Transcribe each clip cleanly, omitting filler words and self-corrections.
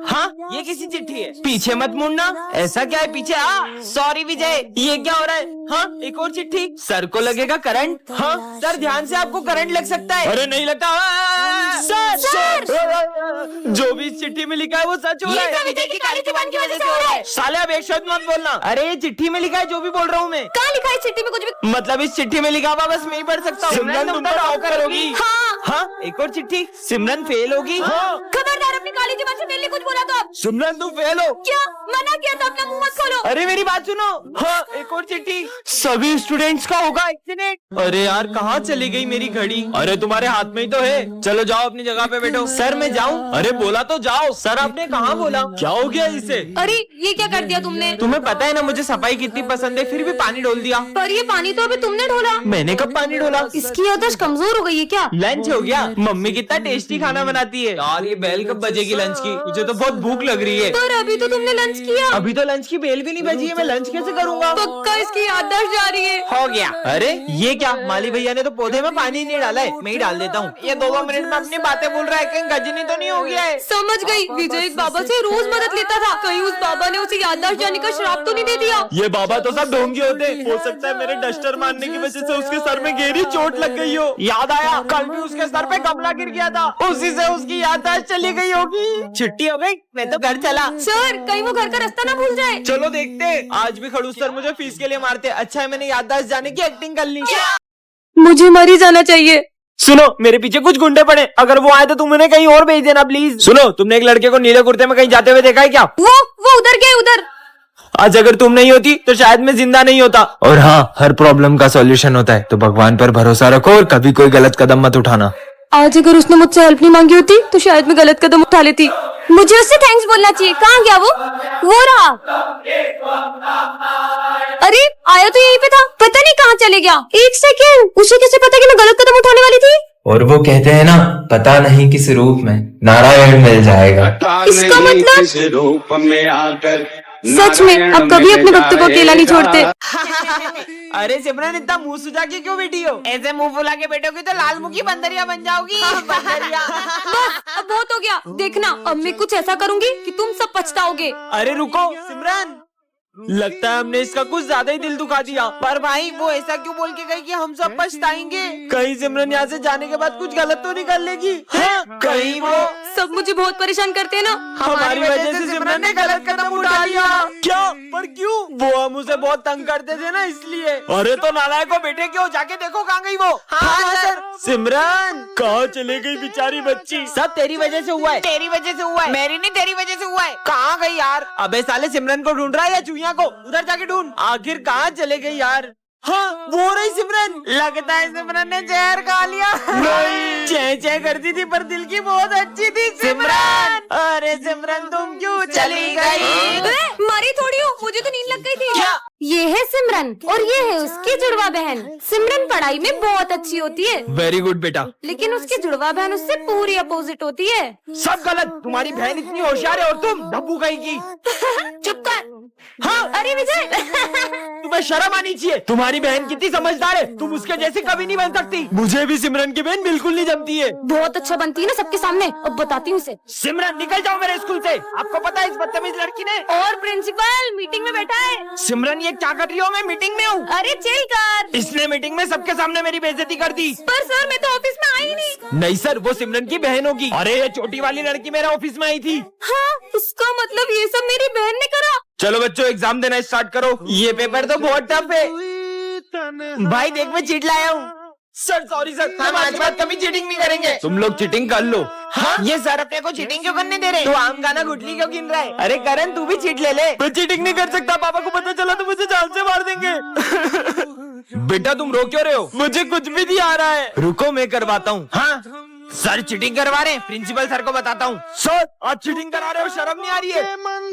हाँ, ये किसी चिट्ठी है। पीछे मत मुड़ना। ऐसा क्या है पीछे? सॉरी विजय, ये क्या हो रहा है? हाँ, एक और चिट्ठी। सर को लगेगा करंट। हाँ सर, ध्यान से, आपको करंट लग सकता है। अरे नहीं लगता। सर, जो भी इस चिट्ठी में लिखा है वो सच हो रहा है। विजय की काली जुबान की वजह से हो रहा है। साले अब एक शब्द मत बोलना। अरे ये चिट्ठी में लिखा है जो भी बोल रहा हूँ मैं। कहाँ लिखा है चिट्ठी में? कुछ भी मतलब इस चिट्ठी में लिखा हुआ बस मैं ही पढ़ सकता हूँ। सिमरन तुम तो नौकर होगी। हाँ, एक और चिट्ठी। सिमरन फेल होगी। खबरदार, अपनी काली जुबान से मेरे लिए कुछ बोला तो आप। सिमरन तुम फेल हो। क्या मना किया था? अपना मुंह मत खोलो। अरे मेरी बात सुनो। हाँ, एक और चिट्ठी। सभी स्टूडेंट्स का होगा एक्सीडेंट। अरे यार, कहाँ चली गई मेरी घड़ी? अरे तुम्हारे हाथ में ही तो है। चलो जाओ अपनी जगह पे बैठो। सर मैं जाऊँ? अरे बोला तो जाओ। सर आपने कहाँ बोला? क्या हो गया इसे? अरे ये क्या कर दिया तुमने? तुम्हें पता है ना मुझे सफाई कितनी पसंद है, फिर भी पानी डोल दिया। पर ये पानी तो अभी तुमने ढोला। मैंने कब पानी डोला? इसकी याददाश्त कमजोर हो गई है क्या? लंच हो गया। मम्मी कितना टेस्टी खाना बनाती है यार। ये बेल कब बजेगी लंच की? मुझे तो बहुत भूख लग रही है। पर अभी तो तुमने लंच किया। अभी तो लंच की बेल भी नहीं बजी है, मैं लंच कैसे करूँगा? पक्का इसकी याददाश्त जा रही है। हो गया। अरे ये क्या, माली भैया ने तो पौधे में पानी नहीं डाला है, मैं ही डाल देता हूँ। ये 2 मिनट में अपनी बातें बोल रहा है, कहीं गजनी तो नहीं हो गया है? समझ गई। विजय एक बाबा से रोज मदद लेता था, कहीं उस बाबा ने उसे याददाश्त जाने का श्राप तो नहीं दे दिया? ये बाबा तो सब ढोंगी होते। हो सकता है मेरे डस्टर मारने की वजह से उसके सर में गहरी चोट लग गई हो। याद आया, कल भी उसके सर पे गमला गिर गया था, उसी से उसकी याददाश्त चली गई होगी। छुट्टी हो गई, मैं तो घर चला। सर, कहीं वो घर का रास्ता ना भूल जाए। चलो देखते हैं। आज भी खड़ूस सर मुझे फीस के लिए मारते। अच्छा है मैंने याददाश्त जाने की एक्टिंग कर ली। मुझे मर ही जाना चाहिए। सुनो, मेरे पीछे कुछ गुंडे पड़े, अगर वो आए तो तुम उन्हें कहीं और भेज देना प्लीज। सुनो, तुमने एक लड़के को नीले कुर्ते में कहीं जाते हुए देखा है क्या? वो उधर गए, उधर। आज अगर तुम नहीं होती तो शायद मैं जिंदा नहीं होता। और हाँ, हर प्रॉब्लम का सॉल्यूशन होता है, तो भगवान पर भरोसा रखो और कभी कोई गलत कदम मत उठाना। आज अगर उसने मुझसे हेल्प नहीं मांगी होती तो शायद मैं गलत कदम उठा लेती। मुझे उससे थैंक्स बोलना चाहिए। कहाँ गया वो रहा। अरे आया तो यहीं पे था, पता नहीं कहाँ चले गया। 1 सेकेंड, उसे कैसे पता कि मैं गलत कदम उठाने वाली थी? और वो कहते हैं ना, पता नहीं किस रूप में नारायण मिल जाएगा। इसका मतलब रूप में आकर सच में अब कभी अपने भक्तों को अकेला नहीं छोड़ते। अरे सिमरन, इतना मुंह सुझा के क्यों बैठी हो? ऐसे मुंह फुला के बैठोगी तो लाल मुखी बंदरिया बन जाओगी। बंदरिया। बस अब बहुत हो गया। देखना, अब मैं कुछ ऐसा करूंगी कि तुम सब पछताओगे। अरे रुको सिमरन, लगता है हमने इसका कुछ ज्यादा ही दिल दुखा दिया। पर भाई वो ऐसा क्यों बोल के गई कि हम सब पछताएंगे? कहीं सिमरन यहाँ से जाने के बाद कुछ गलत तो नहीं कर लेगी? हाँ, कहीं वो सब मुझे बहुत परेशान करते हैं ना। हमारी वजह से सिमरन ने गलत कदम उठा लिया। क्या? पर क्यों? वो हम उसे बहुत तंग करते थे ना, इसलिए। अरे तो नालायक को बेटे, क्यों जाके देखो कहाँ गई वो। हाँ सर। सिमरन कहाँ चले गई बेचारी बच्ची? सब तेरी वजह से हुआ है। तेरी वजह से हुआ है? मेरी नहीं, तेरी वजह से हुआ है। कहाँ गई यार? अबे साले, सिमरन को ढूंढ रहा है या चुईया को? उधर जाके ढूंढ। आखिर कहाँ चले गई यार? हाँ, वो रही सिमरन। लगता है सिमरन ने जहर खा लिया। नहीं, चै चै करती थी पर दिल की बहुत अच्छी थी सिमरन। अरे सिमरन, तुम क्यों चली गई? मारी थोड़ी हो, मुझे तो नींद लग गई थी। क्या? ये है सिमरन और ये है उसकी जुड़वा बहन। सिमरन पढ़ाई में बहुत अच्छी होती है, वेरी गुड बेटा, लेकिन उसकी जुड़वा बहन उससे पूरी अपोजिट होती है। सब गलत। तुम्हारी बहन इतनी होशियार है और तुम डब्बू कहीं की। चुप कर। हाँ, अरे विजय। तुम्हें शर्म आनी चाहिए। तुम्हारी बहन कितनी समझदार है, तुम उसके जैसे कभी नहीं बन सकती। मुझे भी सिमरन की बहन बिल्कुल नहीं जमती है। बहुत अच्छा बनती है ना सबके सामने। अब बताती हूँ उसे। सिमरन निकल जाओ मेरे स्कूल से। आपको पता है इस बदतमीज लड़की ने। और प्रिंसिपल मीटिंग में बैठा है। सिमरन ये क्या कर रही हो? मैं मीटिंग में हूँ। अरे चिल कर। इसने मीटिंग में सबके सामने मेरी बेइज्जती कर दी। पर सर, मैं तो ऑफिस में आई नहीं। नहीं सर, वो सिमरन की बहन होगी। अरे ये छोटी वाली लड़की मेरे ऑफिस में आई थी। हाँ, इसका मतलब ये सब मेरी बहन ने करा। चलो बच्चों, एग्जाम देना स्टार्ट करो। ये पेपर तो बहुत टफ है। भाई देख, मैं चीट लाया हूँ। सर सॉरी सर, हम आज बाद कभी चीटिंग नहीं करेंगे। तुम लोग चीटिंग कर लो। हाँ? ये सर अपने को चीटिंग क्यों करने दे रहे? तू आम गाना गुटली क्यों गिन रहा है? अरे करण, तू भी चीट ले ले। मैं चीटिंग नहीं कर सकता, पापा को पता चला तो मुझे जान से मार देंगे। बेटा तुम रो क्यों रहे हो? मुझे कुछ भी नहीं आ रहा है। रुको मैं करवाता हूँ। हाँ सर, चीटिंग करवा रहे हैं। प्रिंसिपल सर को बताता हूँ। सर आज चीटिंग करा रहे हो, शर्म नहीं आ रही है?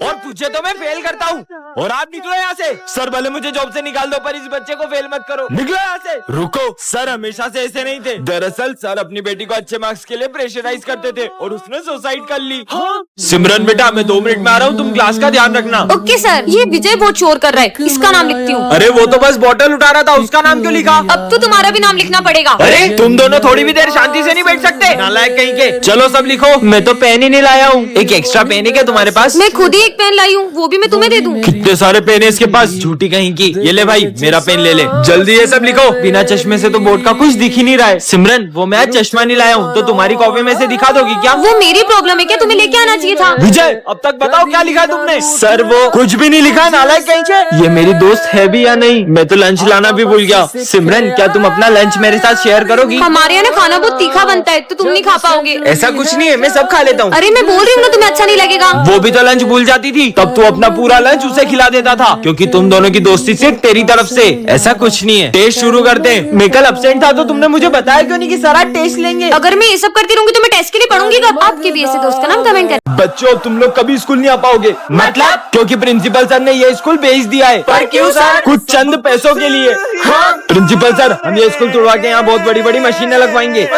और तुझे तो मैं फेल करता हूँ। और आप निकलो यहाँ से। सर भले मुझे जॉब से निकाल दो, पर इस बच्चे को फेल मत करो। निकलो यहाँ से। रुको, सर हमेशा से ऐसे नहीं थे। दरअसल सर अपनी बेटी को अच्छे मार्क्स के लिए प्रेशराइज करते थे और उसने सुसाइड कर ली। हाँ? सिमरन बेटा, मैं 2 मिनट में आ रहा हूँ, तुम क्लास का ध्यान रखना। Okay sir. ये विजय बहुत शोर कर रहा है, इसका नाम लिखती हूँ। अरे वो तो बस बॉटल उठा रहा था, उसका नाम क्यों लिखा? अब तो तुम्हारा भी नाम लिखना पड़ेगा। अरे तुम दोनों थोड़ी भी देर शांति से नहीं बैठ सकते? सकते। नालायक कहीं के। चलो सब लिखो। मैं तो पेन ही नहीं लाया हूँ। एक एक्स्ट्रा पेन है क्या तुम्हारे पास? मैं खुद ही एक पेन लाई हूँ, वो भी मैं तुम्हें दे दूँ। कितने सारे पेन है इसके पास, झूठी कहीं की। ये ले भाई मेरा पेन ले ले, जल्दी ये सब लिखो। बिना चश्मे से तो बोर्ड का कुछ दिख ही नहीं रहा है। सिमरन वो मैं आज चश्मा नहीं लाया हूँ, तो तुम्हारी कॉपी में से दिखा दोगी क्या? वो मेरी प्रॉब्लम है क्या, तुम्हें लेके आना चाहिए था। विजय अब तक बताओ क्या लिखा तुमने? सर वो कुछ भी नहीं लिखा, नालायक कहीं के। ये मेरी दोस्त है भी या नहीं? मैं तो लंच लाना भी भूल गया। सिमरन क्या तुम अपना लंच मेरे साथ शेयर करोगी? हमारे यहाँ ना खाना बहुत तीखा बनता है, तो तुम नहीं खा पाओगे। ऐसा कुछ नहीं है, मैं सब खा लेता हूँ। अरे मैं बोल रही हूँ ना, तुम्हें अच्छा नहीं लगेगा। वो भी तो लंच भूल जाती थी, तब तू अपना पूरा लंच उसे खिला देता था, क्योंकि तुम दोनों की दोस्ती सिर्फ तेरी तरफ से। ऐसा कुछ नहीं है। टेस्ट शुरू करते हैं। मैं कल एब्सेंट था तो तुमने मुझे बताया क्यों नहीं कि सर आज टेस्ट लेंगे? अगर मैं ये सब करती रहूंगी तो मैं टेस्ट के लिए पढ़ूंगी कब? आपके भी ऐसे दोस्त का नाम कमेंट कर। बच्चों तुम लोग कभी स्कूल नहीं आ पाओगे। मतलब? क्योंकि प्रिंसिपल सर ने ये स्कूल बेच दिया है। पर क्यों सर? कुछ चंद पैसों के लिए। हाँ? प्रिंसिपल सर हम ये स्कूल तुड़वा के यहाँ बहुत बड़ी बड़ी मशीनें लगवाएंगे।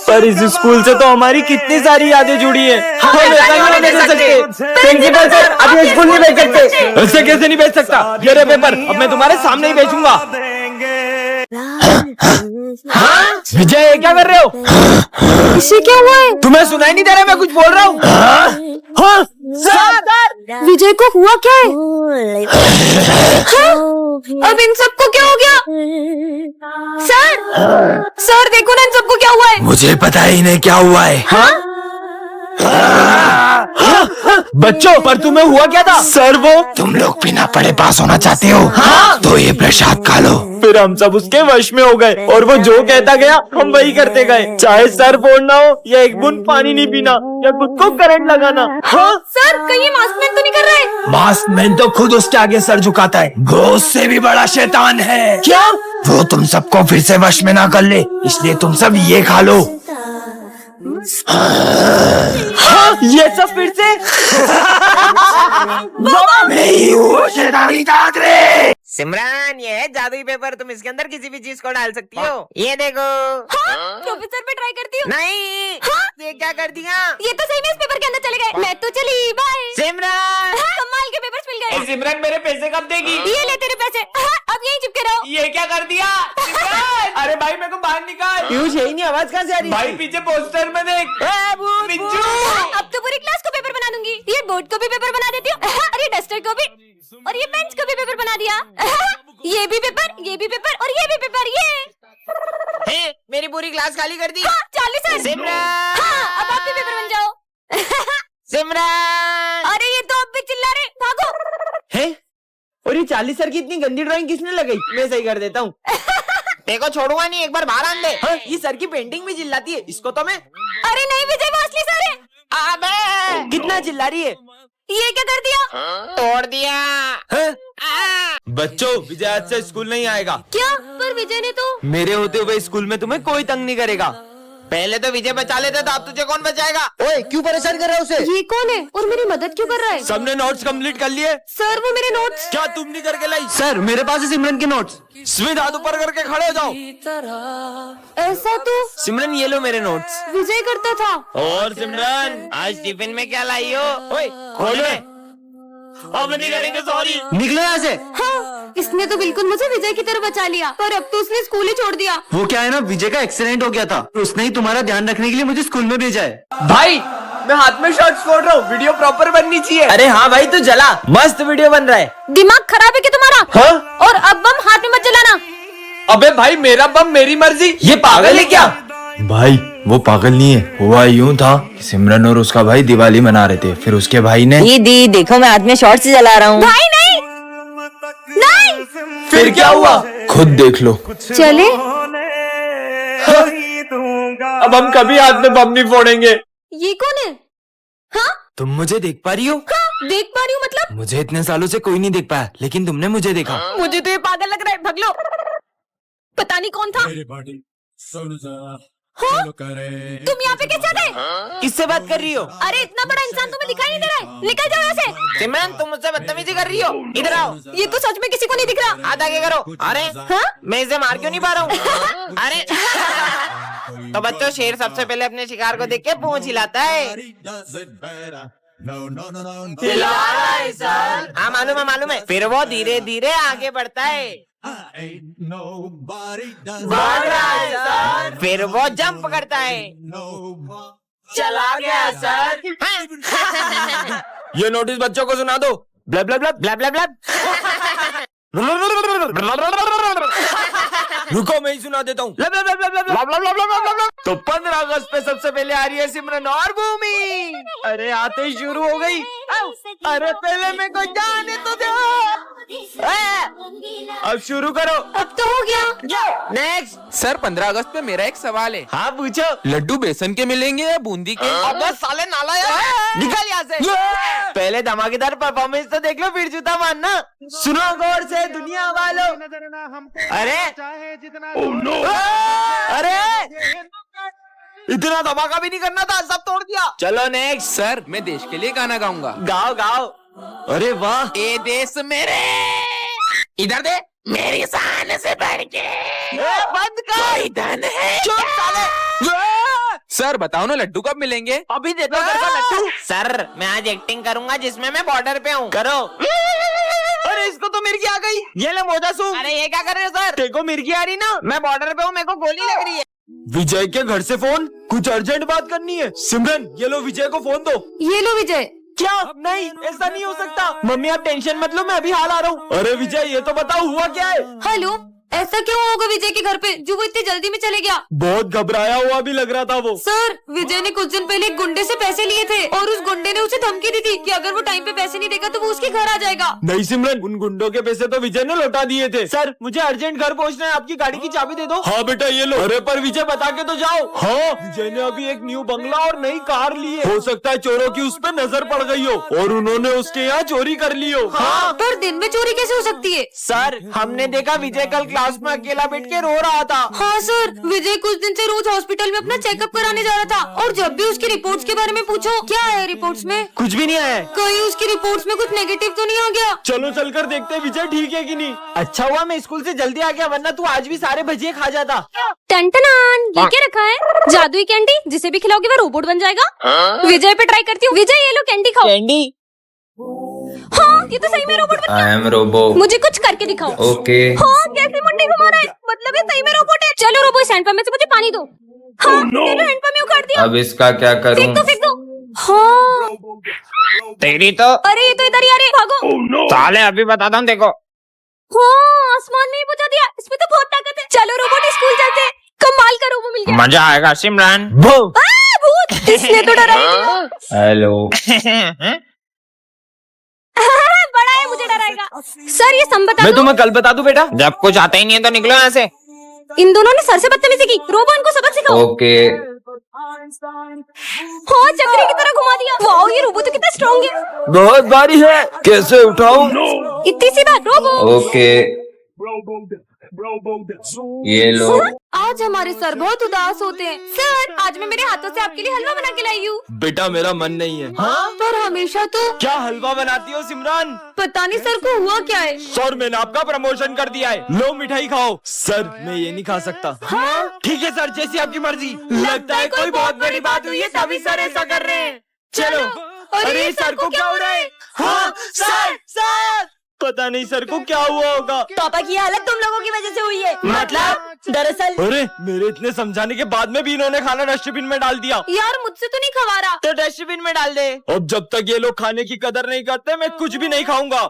पर इस स्कूल से तो हमारी कितनी सारी यादें जुड़ी है। हम ऐसा नहीं दे सकते। प्रिंसिपल सर अब ये स्कूल नहीं बेच सकते। ऐसे कैसे नहीं बेच सकता? ये रहे पेपर, अब मैं तुम्हारे सामने ही बेचूंगा। हाँ? विजय ये क्या कर रहे हो? इसे क्या हुआ है? तुम्हें सुनाई नहीं दे रहा मैं कुछ बोल रहा हूँ? हाँ? सर विजय को हुआ क्या है? हाँ? अब इन सबको क्या हो गया? सर देखो ना इन सबको क्या हुआ है। मुझे पता ही नहीं क्या हुआ है। हाँ? बच्चों पर तुम्हें हुआ क्या था? सर वो तुम लोग बिना पढ़े पास होना चाहते हो। हाँ? तो ये प्रसाद खा लो। फिर हम सब उसके वश में हो गए और वो जो कहता गया हम वही करते गए, चाहे सर फोड़ना हो या एक बूंद पानी नहीं पीना या खुद को करंट लगाना। हाँ? सर कहीं ये मास्कमैन तो नहीं कर रहा है? मास्कमैन तो खुद उसके आगे सर झुकाता है। वो उससे भी बड़ा शैतान है। क्या? वो तुम सबको फिर से वश में ना कर ले, इसलिए तुम सब ये खा लो। हाँ? ये सब फिर से? मैं ही हूँ शैतानी दादरे। सिमरन ये है जादुई पेपर, तुम इसके अंदर किसी भी चीज को डाल सकती हो। ये देखो। हाँ? प्रोफेसर पे ट्राई करती हूँ। नहीं। हाँ? ये क्या कर दिया? ये तो सही में इस पेपर के अंदर चले गए। मैं तो चली बाय। सिमरन हाँ, कमाल के पेपर्स मिल गए। सिमरन मेरे पैसे कब देगी? ये ले तेरे पैसे। हाँ, अब यहीं चिपके रहो। ये क्या कर दिया? अरे भाई मेरे को बाहर निकाल। पीयूष यही नहीं, आवाज कहाँ से आ रही है? भाई पीछे पोस्टर में देख। बिज्जू। अब तो पूरी क्लास को पेपर बना दूंगी। ये बोर्ड को भी पेपर बना देती हूँ, और ये डस्टर को भी, और ये बेंच को भी पेपर बना दिया। ये भी पेपर, ये भी पेपर, और ये भी पेपर। ये है मेरी पूरी क्लास खाली कर दी। हाँ, 40 है। सिमरन। हाँ, अब आप भी पेपर बन जाओ। सिमरन। अरे ये तो अब भी चिल्ला रहे, भागो। है? और ये 40 सर की इतनी गंदी ड्राइंग किसने लगाई? मैं सही कर देता हूँ। देखो छोड़ूंगा नहीं, एक बार बाहर आन दे। हाँ? ये सर की पेंटिंग भी चिल्लाती है, इसको तो मैं। अरे नहीं विजय, वो असली सर है। अबे कितना चिल्ला रही है? ये क्या कर दिया? तोड़ दिया। बच्चों विजय आज से स्कूल नहीं आएगा। क्या? पर विजय ने तो। मेरे होते हुए स्कूल में तुम्हें कोई तंग नहीं करेगा। पहले तो विजय बचा लेता था, अब तुझे कौन बचाएगा? ओए क्यों परेशान कर रहा है उसे? ये कौन है और मेरी मदद क्यों कर रहा है? सबने नोट्स कंप्लीट कर लिए? सर वो मेरे नोट्स। क्या तुम नहीं करके लाई? सर मेरे पास है सिमरन के नोट्स। स्मित हाथ ऊपर करके खड़े हो जाओ। ऐसा तो सिमरन ये लो मेरे नोट्स। विजय करता था। और सिमरन आज टिफिन में क्या लाई हो? ओए खोलो। अब नहीं करेंगे, सॉरी। निकलो यहाँ से। हाँ, इसने तो बिल्कुल मुझे विजय की तरह बचा लिया, पर अब तो उसने स्कूल ही छोड़ दिया। वो क्या है ना, विजय का एक्सीडेंट हो गया था, उसने ही तुम्हारा ध्यान रखने के लिए मुझे स्कूल में भेजा है। भाई मैं हाथ में शॉट्स फोड़ रहा हूँ, वीडियो प्रॉपर बननी चाहिए। अरे हाँ भाई तू जला, मस्त वीडियो बन रहा है। दिमाग खराब है क्या तुम्हारा? हाँ? और अब बम हाथ में मत जलाना। अबे भाई मेरा बम मेरी मर्जी। ये पागल है क्या? भाई वो पागल नहीं है, हुआ यूं था कि सिमरन और उसका भाई दिवाली मना रहे थे, फिर उसके भाई ने। दीदी देखो मैं हाथ में शॉर्ट्स जला रहा हूँ। भाई नहीं, नहीं। फिर क्या हुआ खुद देख लो। चले। अब हम कभी हाथ में बम नहीं फोड़ेंगे। ये कौन है? हाँ? तुम मुझे देख पा रही हो? हाँ, देख पा रही हूँ मतलब? मुझे इतने सालों से कोई नहीं देख पाया, लेकिन तुमने मुझे देखा। मुझे तो ये पागल लग रहा है, भग लो। पता नहीं कौन था। हाँ? तुम यहाँ पे कैसे आ गए? किससे बात कर रही हो? अरे इतना बड़ा इंसान तुम्हें दिखाई नहीं दे रहा है, निकल जाओ यहाँ से। सिमरन तुम मुझसे बदतमीजी कर रही हो, इधर आओ। ये तो सच में किसी को नहीं दिख रहा। हाथ आगे करो। अरे हाँ? मैं इसे मार क्यों नहीं पा रहा हूँ? अरे तो बच्चों शेर सबसे पहले अपने शिकार को देख के पूंछ हिलाता है। हाँ मालूम है। फिर वो धीरे धीरे आगे बढ़ता है। भाग रहा है सर, फिर वो जंप करता है, चला गया सर। ये नोटिस बच्चों को सुना दो। Bulb bulb bulb bulb bulb bulb. रुको मैं ही सुना देता हूँ। तो 15 अगस्त पे सबसे पहले आ रही है सिमरन और भूमि। अरे आते ही शुरू हो गई। अरे पहले मेरे को जाने तो दो। अब शुरू करो। अब तो हो गया। नेक्स्ट। सर 15 अगस्त पे मेरा एक सवाल है। हाँ पूछो। लड्डू बेसन के मिलेंगे या बूंदी के? अबे साले नाला यार, निकल यहाँ से। पहले धमाकेदार परफॉर्मेंस तो देख लो, फिर जूता मारना। सुनो गौर से दुनिया वालों। अरे अरे इतना धमाका भी नहीं करना था, सब तोड़ दिया। चलो नेक्स्ट। सर मैं देश के लिए गाना गाऊंगा। गाओ गाओ। अरे वाह। ए देश मेरे, इधर दे, मेरी शान से बढ़ के बंद कर। कोई धन है। चुप साले। सर बताओ ना लड्डू कब मिलेंगे? अभी देता हूँ तेरे को लड्डू। सर मैं आज एक्टिंग करूंगा जिसमें मैं बॉर्डर पे हूँ। करो। अरे इसको तो मिर्गी आ गई। ये ले मोजा सू। अरे ये क्या कर रहे हो सर? देखो मिर्गी आ रही ना, मैं बॉर्डर पे हूँ, मेरे को गोली लग रही है। विजय के घर से फोन, कुछ अर्जेंट बात करनी है। सिमरन ये लो विजय को फोन दो। ये लो विजय। क्या? नहीं ऐसा नहीं हो सकता। मम्मी आप टेंशन मत लो, मैं अभी हाल आ रहा हूँ। अरे विजय ये तो बताओ हुआ क्या है? हेलो, ऐसा क्यों होगा विजय के घर पे जो वो इतनी जल्दी में चले गया? बहुत घबराया हुआ भी लग रहा था वो। सर विजय ने कुछ दिन पहले एक गुंडे से पैसे लिए थे और उस गुंडे ने उसे धमकी दी थी कि अगर वो टाइम पे पैसे नहीं देगा तो वो उसके घर आ जाएगा। नहीं सिमरन, उन गुंडों के पैसे तो विजय ने लौटा दिए थे। सर मुझे अर्जेंट घर पहुंचना है, आपकी गाड़ी की चाबी दे दो। हाँ बेटा ये लो। अरे पर विजय बता के तो जाओ। हाँ विजय ने अभी एक न्यू बंगला और नई कार ली है। हो सकता है चोरों की उस पर नजर पड़ गई हो और उन्होंने उसके यहाँ चोरी कर ली हो। हाँ, पर दिन में चोरी कैसे हो सकती है? सर हमने देखा विजय कल क्लास में अकेला बैठ के रो रहा था। हाँ सर, विजय कुछ दिन से रोज हॉस्पिटल में अपना चेकअप कराने जा रहा था और जब भी उसकी रिपोर्ट्स के बारे में पूछो, क्या है रिपोर्ट्स में? कुछ भी नहीं आया। कहीं उसकी रिपोर्ट्स में कुछ नेगेटिव तो नहीं आ गया? चलो चलकर देखते हैं विजय ठीक है कि नहीं। अच्छा हुआ मैं स्कूल से जल्दी आ गया, वरना तू आज भी सारे भजिए खा जाता। टन ये क्या रखा है? जादुई कैंडी, जिसे भी खिलाओगे वो रोबोट बन जाएगा। विजय पे ट्राई करती हूँ। विजय ये लो कैंडी खाओ। कैंडी? हाँ ये तो सही में रोबोट बन आई एम रोबो। मुझे कुछ करके दिखाओ। ओके। हाँ कैसे मुंडी घुमा रहा है, मतलब ये सही में रोबोट है। चलो रोबो इस हैंडपंप में से मुझे पानी दो। हाँ ये लो हैंडपंप में उखाड़ दिया। अब इसका क्या करूं? फेंक दो। हाँ तेरी तो। अरे ये तो इधर ही आ रहे, भागो। साले अभी बताता हूँ देखो। हाँ आसमान में ही पहुंचा दिया, इसमें तो बहुत ताकत है। चलो रोबोट स्कूल चलते हैं, कमाल का रोबो मिल गया। मजा आएगा सिमरन। भूत, इसने तो डरा ही हेलो। बड़ा है, मुझे डराएगा। सर ये सम बता मैं दो। तुम्हें कल बता दूं बेटा। जब कुछ आता ही नहीं है तो निकलो यहाँ से। इन दोनों ने सर से बदतमीजी की, रोबो इनको सबक सिखाओ। ओके। हाँ चक्री की तरह घुमा दिया। वाओ ये रोबो तो कितना स्ट्रॉन्ग है। बहुत भारी है, कैसे उठाऊं? इतनी सी बात रोबो। ओके ये लो। आज हमारे सर बहुत उदास होते हैं। सर आज मैं मेरे हाथों से आपके लिए हलवा बना के लाई हूँ। बेटा मेरा मन नहीं है। हाँ पर हमेशा तो। क्या हलवा बनाती हो सिमरन? पता नहीं सर को हुआ क्या है। सर मैंने आपका प्रमोशन कर दिया है, लो मिठाई खाओ। सर मैं ये नहीं खा सकता। हाँ? ठीक है सर, जैसी आपकी मर्जी। लगता है कोई बहुत बड़ी बात हुई है तभी सर ऐसा कर रहे हैं। चलो। अरे सर को क्या हो रहा है? हाँ सर सर पता नहीं सर को क्या हुआ होगा। पापा की हालत तुम लोगों की वजह से हुई है। मतलब दरअसल। अरे मेरे इतने समझाने के बाद में भी इन्होंने खाना डस्टबिन में डाल दिया। यार मुझसे तो नहीं खवा रहा। तो डस्टबिन में डाल दे। अब जब तक ये लोग खाने की कदर नहीं करते मैं कुछ भी नहीं खाऊंगा।